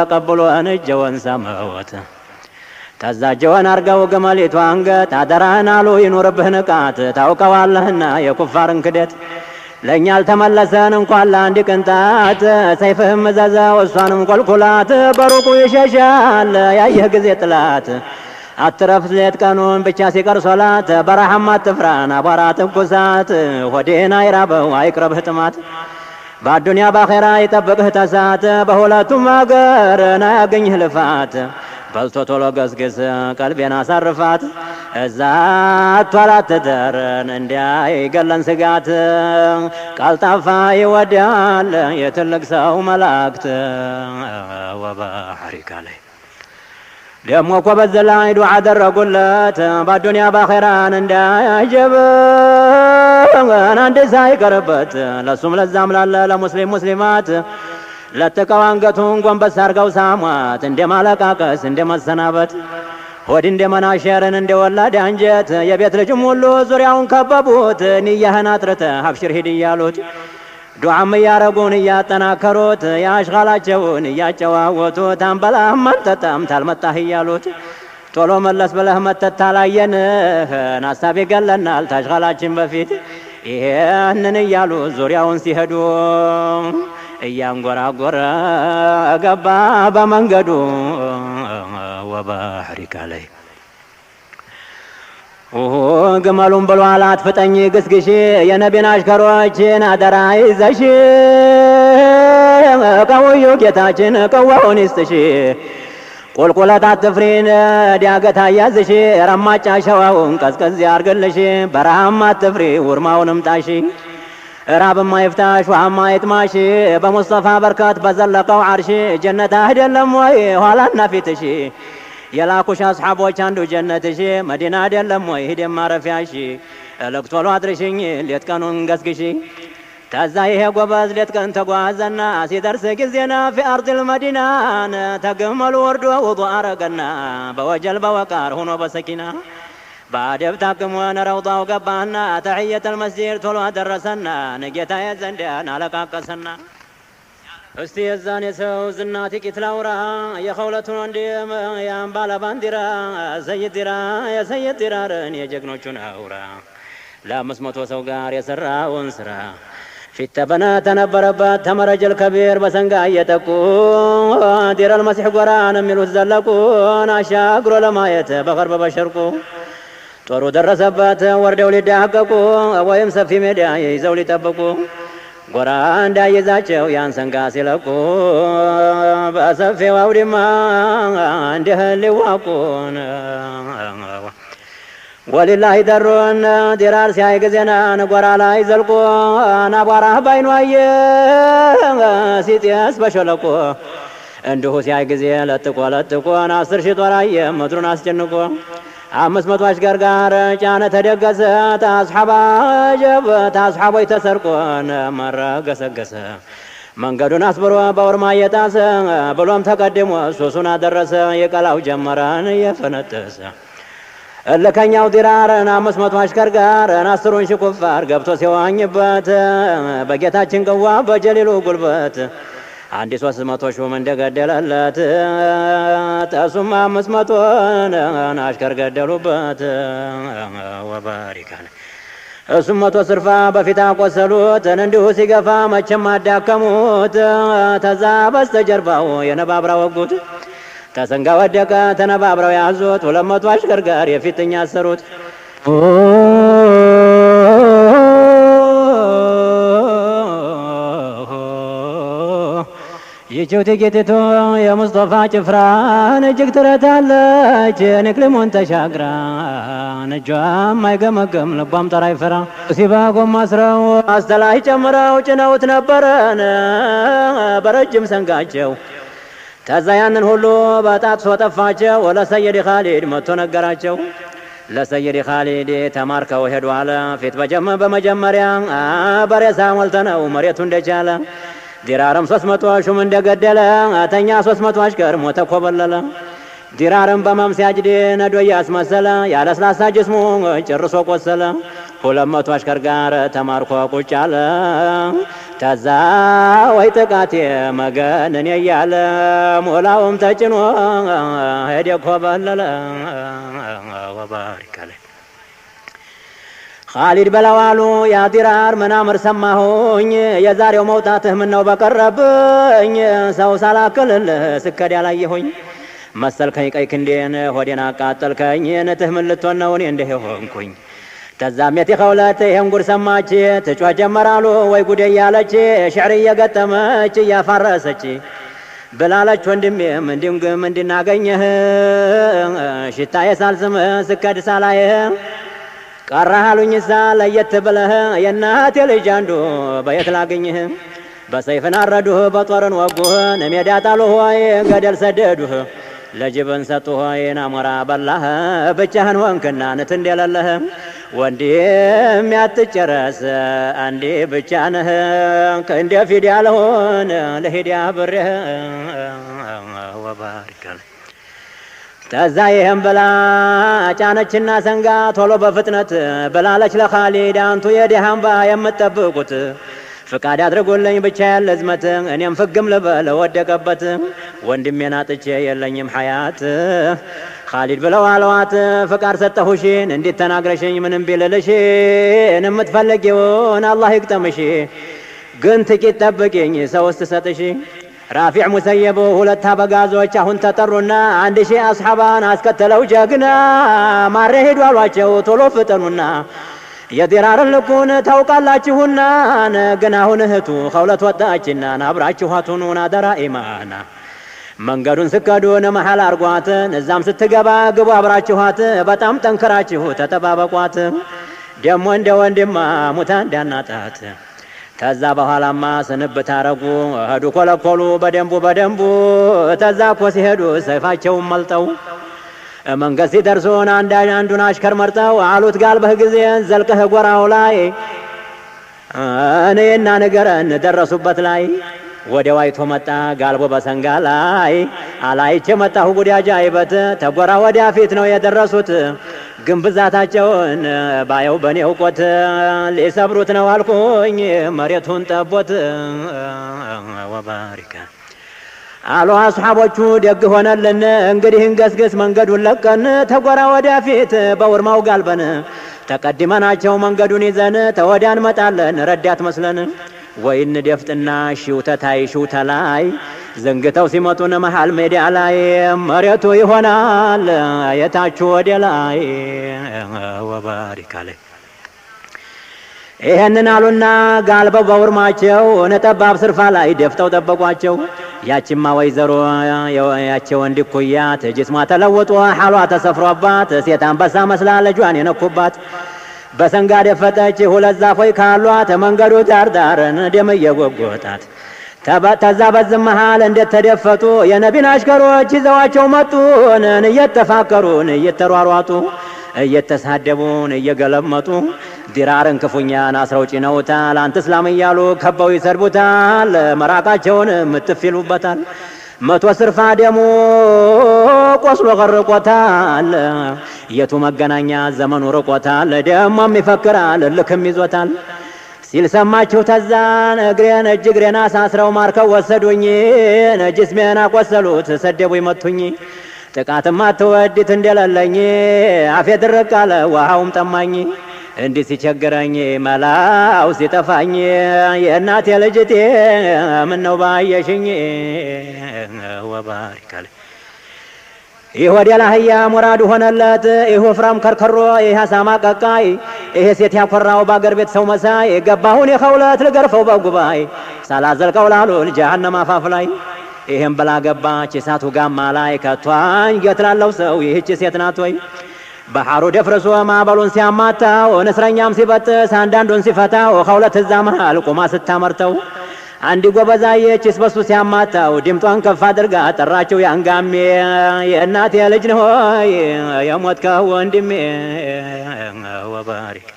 ተቀብሎ እንጀወን ሰመወት ተዛጀወን አርገው ግመሊቱ አንገት አደራህን አሉ ይኑርብህ ንቃት ታውቀዋለህና የኩፋርን ክደት ለኛ አልተመለሰን እንኳን ለአንድ ቅንጣት ሰይፍህም መዘዘው እሷንም ቆልኩላት በሩቁ ይሸሻል ያየህ ጊዜ ጥላት አትረፍ ሌት ቀኑን ብቻ ሲቀር ሶላት በረሃም አትፍራን አቧራ ትኩሳት ሆዴን አይራበው አይቅረብህ ጥማት በአዱንያ በአኼራ ይጠብቅህ ተሳት በሁለቱም አገር ናያገኝህ ልፋት በልቶ ቶሎ ገስግስ ቀልቤን አሳርፋት እዛ አቷላት ተደረን እንዳይገለን ስጋት ቀልጣፋ ይወዳል የትልቅ ሰው መላእክት ወባሕሪካ ላይ ደሞ እኮ በዚህ ላይ ዱዓ አደረጉለት በአዱንያ በአኼራን እንዳያጀብ አንድ ሳይቀርበት ለሱም ለዛም ላለ ለሙስሊም ሙስሊማት ለተቀው አንገቱን ጎንበስ አርገው ሳሟት እንደ ማለቃቀስ እንደ መሰናበት ሆድ እንደ መናሸርን እንደ ወላድ አንጀት የቤት ልጅም ሁሉ ዙሪያውን ከበቡት ንያህን አጥርተህ አብሽር ሂድ እያሉት ዱዓም እያረጉን እያጠናከሩት ያሽኻላቸውን እያጨዋወቱት አንበላህም አንጠጣም ታልመጣህ እያሉት ቶሎ መለስ ብለህ መተት ታላየንህ ሐሳብ ይገለናል ታሽኻላችን በፊት ይሄንን እያሉ ዙሪያውን ሲሄዱ እያንጎራጎረ ገባ በመንገዱ ወባሕሪካ ላይ ግመሉን ብሏል አትፍጠኝ ግስግሽ የነቢን አሽከሮችን አደራ ይዘሽ ቀውዩ ጌታችን ቀዋውን ይስጥሽ ቁልቁለት አትፍሪን ዲያገት አያዝሽ ረማጫ ሸዋውን ቀዝቀዝ ያርግልሽ በረሃም አትፍሪ ውርማውንም ጣሽ ራብማ ይፍታሽ ውሃማ ይጥማሽ በሙስጠፋ በርከት በዘለቀው ዓርሽ ጀነት አይደለም ወይ ኋላና ፊትሽ የላኩሽ አስሓቦች አንዱ ጀነትሽ መዲና አይደለም ወይ ሂደን ማረፊያሽ እልቅ ቶሎ አድርሽኝ ሌት ቀኑን ገስግሽ ተዛ ይሄ ጎበዝ ሌት ቀን ተጓዘና ሲደርስ ጊዜና ፊ አርድል መዲናን ተግመሉ ወርዶ ውዱእ አረገና በወጀል በወቃር ሆኖ በሰኪና بعدب تاكمون روضة وقبانا تحية المسجد طلوع درسنا نجيتا يزندان على قاقسنا استيزان يسو زناتي كتلاورا يا خولة ونديم يا امبالا باندرا سيدرا يا سيدرا يا جقنو چناورا لا مسمت وسوقار يسرا ونسرا في التبنات نبربات تمرج الكبير بسنقا يتكو دير المسيح قران ملو الزلقون عشاقرو لما يتبغرب بشركو ጦሩ ደረሰባት ወርደው ሊዳቀቁ ወይም ሰፊ ሜዳ ይዘው ሊጠብቁ ጎራ እንዳይዛቸው ያን ሰንጋ ሲለቁ በሰፊው አውድማ እንዲህ ሊዋቁን ወሊላሂ ደሩን ዲራር ሲያይ ጊዜና ጎራ ላይ ዘልቆ አቧራ ባይኑ አየ ሲጤስ በሸለቆ እንዲሁ ሲያይ ጊዜ ለጥቆ 10 ሺህ ጦር አየ ምድሩን አስጨንቆ 500 አሽከር ጋር ጫነ ተደገሰ ታስሓቦች ተሰርቆን መራ ገሰገሰ መንገዱን አስብሮ በውርማ እየጣሰ ብሎም ተቀድሞ ሱሱን አደረሰ የቀላው ጀመራን የፈነጠሰ እልከኛው ዲራርን 500 አሽከር ጋር 10 ሺህ ኩፋር ገብቶ ሲዋኝበት በጌታችን ቅዋ በጀሊሉ ጉልበት አንድ 300 ሹም እንደገደለለት ተሱማ 500 አሽከር ገደሉበት ወባሪካ እሱም 100 ስርፋ በፊት አቆሰሉት እንዲሁ ሲገፋ መቼም አዳከሙት ተዛ በስተጀርባው የነባብራ ወጉት ተሰንጋ ወደቀ ተነባብራው ያዙት 200 አሽከር ጋር የፊትኛ አሰሩት ይቺው ጥቂቲቱ የሙስጠፋ ጭፍራን እጅግ ትረታለች ንክልሙን ተሻግራ እጇም አይገመገም ልቧም ጠራ ይፈራ ሲባጎም አስረው አስተላይ ጨምረው ጭነውት ነበረን በረጅም ሰንጋቸው ተዛ ያንን ሁሉ በጣጥሶ ጠፋቸው ለሰይድ ኻሊድ መጥቶ ነገራቸው ለሰይድ ኻሊድ ተማርከው ሄዱ አለ ፊት በመጀመሪያ በሬሳ ሞልተነው መሬቱ እንደቻለ ዲራርም 300 ሹም እንደገደለ አተኛ 300 አሽከር ሞተ ኮበለለ ዲራርም በመምሲያጅድ ነዶ ያስመሰለ ያለስላሳ ጅስሙ ጭርሶ ቆሰለ 200 አሽከር ጋር ተማርኮ ቁጭ አለ ተዛ ወይ ጥቃቴ መገነን ያያለ ሞላውም ተጭኖ ሄደ ኮበለለ ወባሪከ ለህ ኻሊድ በላዋሉ ያ ዲራር መናምር ሰማሁኝ የዛሬው መውጣትህ ምን ነው በቀረብኝ ሰው ሳላክልልህ ስከድ ያላየሁኝ መሰልከኝ ቀይ ክንዴን ሆዴን አቃጠልከኝ ነትህ ምን ልትሆን ነው እኔ እንዲህ ሆንኩኝ ተዛም የቲኸውለት ይሄን ጉድ ሰማች ትጮህ ጀመራሉ ወይ ጉድ እያለች ሽዕር እየገጠመች እያፋረሰች ብላለች ወንድሜም እንዲንግም እንድናገኘህ ሽታዬ ሳልስምህ ስከድ ሳላየህ ቀራሃሉኝሳ ለየት ብለህ የእናቴ ልጅ አንዱ በየት ላገኝህ በሰይፍን አረዱህ በጦርን ወጉህ ሜዳ ጣሉህ ወይ ገደል ሰደዱህ ለጅብን ሰጡህ ወይ ናሞራ በላህ ብቻህን ወንክና ንት እንደሌለህ ወንድም ያትጨረስ አንዴ ብቻ ነህ ከእንደ ፊድ ያልሆን ለሂድያ ብሬህ ወባሪከ ለህ ተዛ ይህም ብላ ጫነችና ሰንጋ ቶሎ በፍጥነት ብላለች ለኻሊድ አንቱ የዲሃምባ የምትጠብቁት ፍቃድ አድርጉልኝ ብቻ ያለ ዝመት እኔም ፍግም ልበል ወደቀበት ወንድሜን አጥቼ የለኝም ሐያት ኻሊድ ብለው አለዋት ፍቃድ ሰጠሁሽን እንዴት ተናግረሽኝ ምንም ቢልልሽን የምትፈልጊውን አላህ ይቅጠምሽ ግን ጥቂት ጠብቂኝ ሰው ስትሰጥሽ ራፊዕ ሙሰየብ ሁለት አበጋዞች አሁን ተጠሩና 1000 አስሐባን አስከተለው ጀግና ማረ ሄዱ አሏቸው ቶሎ ፍጠኑና የዲራርን ልኩን ታውቃላችሁና ግን አሁን እህቱ ኸውለት ወጣችና አብራችኋቱን አደራ ኢማና መንገዱን ስከዱን መሐል አርጓት እዛም ስትገባ ግቡ አብራችኋት በጣም ጠንክራችሁ ተጠባበቋት ደሞ እንደ ወንድማ ሙታ እንዳናጣት ተዛ በኋላማ ስንብት አረጉ ሄዱ ኮለኮሉ በደንቡ ተዛ እኮ ሲሄዱ ሰይፋቸውን መልጠው መንገድ ሲደርሱን አንዱን አሽከር መርጠው አሉት ጋልበህ ጊዜ ዘልቀህ ጎራው ላይ እኔና ንገረን ደረሱበት ላይ ወዲያው አይቶ መጣ ጋልቦ በሰንጋ ላይ አላይቼ መጣሁ ጉድ አጃይበት ተጎራ ወዲያ ፊት ነው የደረሱት ግን ብዛታቸውን ባየው በኔው ቆት ሊሰብሩት ነው አልኩኝ መሬቱን ጠቦት ወባሪከ አሉ አስሐቦቹ ደግ ሆነልን እንግዲህ እንገስግስ መንገዱን ለቀን ተጎራ ወዲያ ፊት በውርማው ጋልበን ተቀድመናቸው መንገዱን ይዘን ተወዳን መጣለን ረዳት መስለን ወይን ደፍጥና ሽውተታይ ሽውተላይ ዘንግተው ሲመጡን መሃል ሜዳ ላይ መሬቱ ይሆናል የታቹ ወደ ላይ ወባሪከ ለህ ይሄንን አሉና ጋልበው በውርማቸው ነጠባብ ስርፋ ላይ ደፍተው ጠበቋቸው ያቺማ ወይዘሮ ያቸው እንዲኩያት ጅስሟ ተለውጦ ሐሏ ተሰፍሮባት ሴት አንበሳ መስላ ልጇን የነኩባት በሰንጋ ደፈጠች ሁለት ዛፎች ካሏት መንገዱ ዳርዳርን ደም እየጎጎታት ተዛ በዝም መሃል እንዴት ተደፈጡ የነቢን አሽከሮች ይዘዋቸው መጡን እየተፋከሩን እየተሯሯጡ እየተሳደቡን እየገለመጡ ዲራርን ክፉኛን አስረው ጭነውታል አንተ እስላም እያሉ ከበው ይሰድቡታል መራቃቸውን ምትፊሉበታል መቶ ስርፋ ደሙ ቆስሎ ቀርቆታል የቱ መገናኛ ዘመኑ ርቆታል ደሞም ይፈክራል ልክም ይዞታል ሲል ሰማችሁ ተዛን እግሬን እግሬን አሳስረው ማርከው ወሰዱኝ ጅስሜን አቆሰሉት ሰደቡኝ መቱኝ ጥቃትማ ትወዲት እንደሌለኝ አፌ ድርቅ አለ ውሃውም ጠማኝ እንዲህ ሲቸግረኝ መላው ሲጠፋኝ የእናቴ ልጅቴ ምነው ባየሽኝ ወባሪከ ለህ ይህ ወደ ላህያ ሙራዱ ሆነለት ይህ ወፍራም ከርከሮ ይህ አሳማ ቀቃይ ይህ ሴት ያኮራው በአገር ቤት ሰው መሳይ ገባሁን የኸውለት ልገርፈው በጉባኤ ሳላዘልቀው ላሉን ጀሃነም አፋፍ ላይ ይሄን ብላ ገባች እሳቱ ጋማ ላይ ከቷኝ ገትላለው ሰው ይህች ሴት ናት ወይ ባህሩ ደፍርሶ ማዕበሉን ሲያማታው እስረኛም ሲበጥስ አንዳንዱን ሲፈታው ከሁለት እዛ መሃል ቁማ ስታመርተው አንዲ ጎበዛየች ስበሱ ሲያማታው ድምጧን ከፍ አድርጋ ጠራችው ያንጋሜ የእናቴ ልጅ ነው ሆይ የሞትከው ወንድሜ ወባሪክ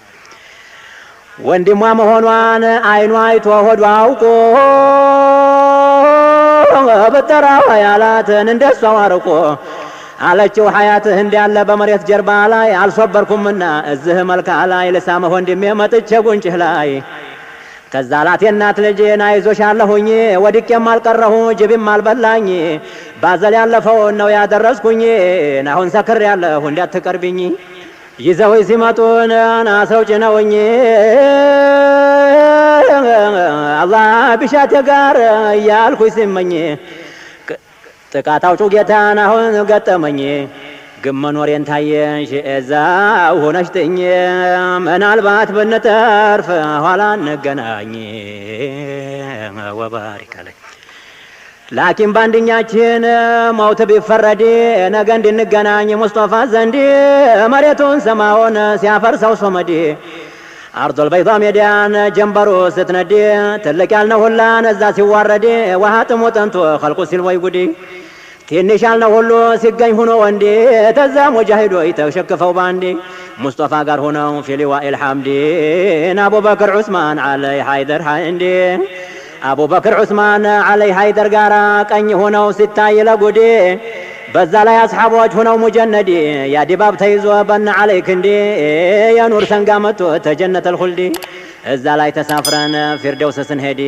ወንድሟ መሆኗን አይኗ አይቶ ሆዷ አውቆ በጠራው ያላትን እንደሷ አርቆ አለችው ሐያትህ እንዳለ በመሬት ጀርባ ላይ አልሶበርኩምና እዚህ መልካ ላይ ልሳመህ ወንድሜ መጥቼ ጉንጭህ ላይ ተዛላት የናት ልጄን አይዞሻለሁኝ ወድቄም አልቀረሁ ጅብም አልበላኝ ባዘል ያለፈው ነው ያደረስኩኝ አሁን ሰክር ያለሁ እንዳትቀርብኝ ይዘው ሲመጡን አሰው ጭነውኝ አላህ ቢሻቴ ጋር እያልኩኝ ሲመኝ ጥቃት አውጪው ጌታን አሁን ገጠመኝ ግን መኖሬን ታየሽ እዛው ሆነሽ ጥኝ ምናልባት ብንተርፍ ኋላ እንገናኝ ወባሪክ አለኝ ላኪን ባንድኛችን ሞት ቢፈረድ ነገ እንድንገናኝ ሙስጠፋ ዘንድ መሬቱን ሰማውን ሲያፈርሰው ሶመድ አርዶል በይዳ ሜዳን ጀንበሩ ስትነድ ትልቅ ያልነው ሁላን እዛ ሲዋረድ ውሃ ጥሙ ጠንቶ ኸልቁ ሲል ወይ ጉዲ ትንሽ ያልነው ሁሉ ሲገኝ ሆኖ ወንዴ ተዛ ሙጃሂዶች ተሸክፈው ባንዴ ሙስጠፋ ጋር ሆነው ፊሊዋኢል ሐምዲን አቡበክር ዑስማን አለይ ሃይደር ሃንዴ አቡበክር ዑስማን አለይ ሃይደር ጋራ ቀኝ ሆነው ሲታይ ለጉዴ በዛ ላይ አስሐቦች ሆነው ሙጀነዲ ያ ዲባብ ተይዞ በና አለይክ እንዴ የኑር ሰንጋ መጥቶ ተጀነተል ኹልዲ እዛ ላይ ተሳፍረን ፊርደውስ ስንሄድ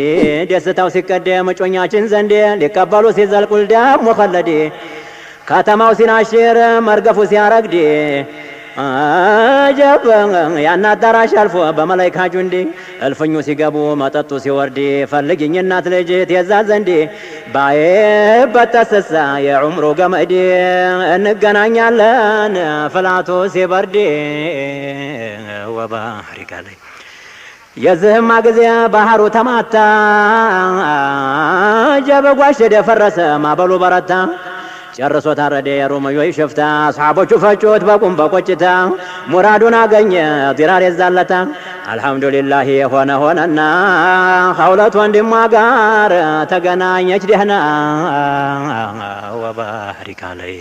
ደስታው ሲቀደም ጮኛችን ዘንድ ሊቀበሉ ሲዘልቁል ደም ሙኸለዲ ከተማው ሲናሽር መርገፉ ሲያረግድ አጀብ ያን አዳራሽ አልፎ በመላይካ ጁንዲ እልፍኙ ሲገቡ መጠጡ ሲወርድ ፈልግኝ እናት ልጅ ትየዛ ዘንድ ባይበጠስሳ የዑምሩ ገመድ እንገናኛለን ፍላቱ ሲበርድ ወባሪክ አለይ የዝህማ ጊዜ ባህሩ ተማታ ጀበጓሽ ደፈረሰ ማበሉ በረታ ጨርሶ ታረደ የሮማዮች ሽፍታ አስሐቦቹ ፈጩት በቁም በቆጭታ ሙራዱን አገኘ ዲራር የዛለታ አልহামዱሊላህ የሆነ ሆነና ኸውለት ወንድሟ ጋር ተገናኘች ደህና ወባሪክ አለይ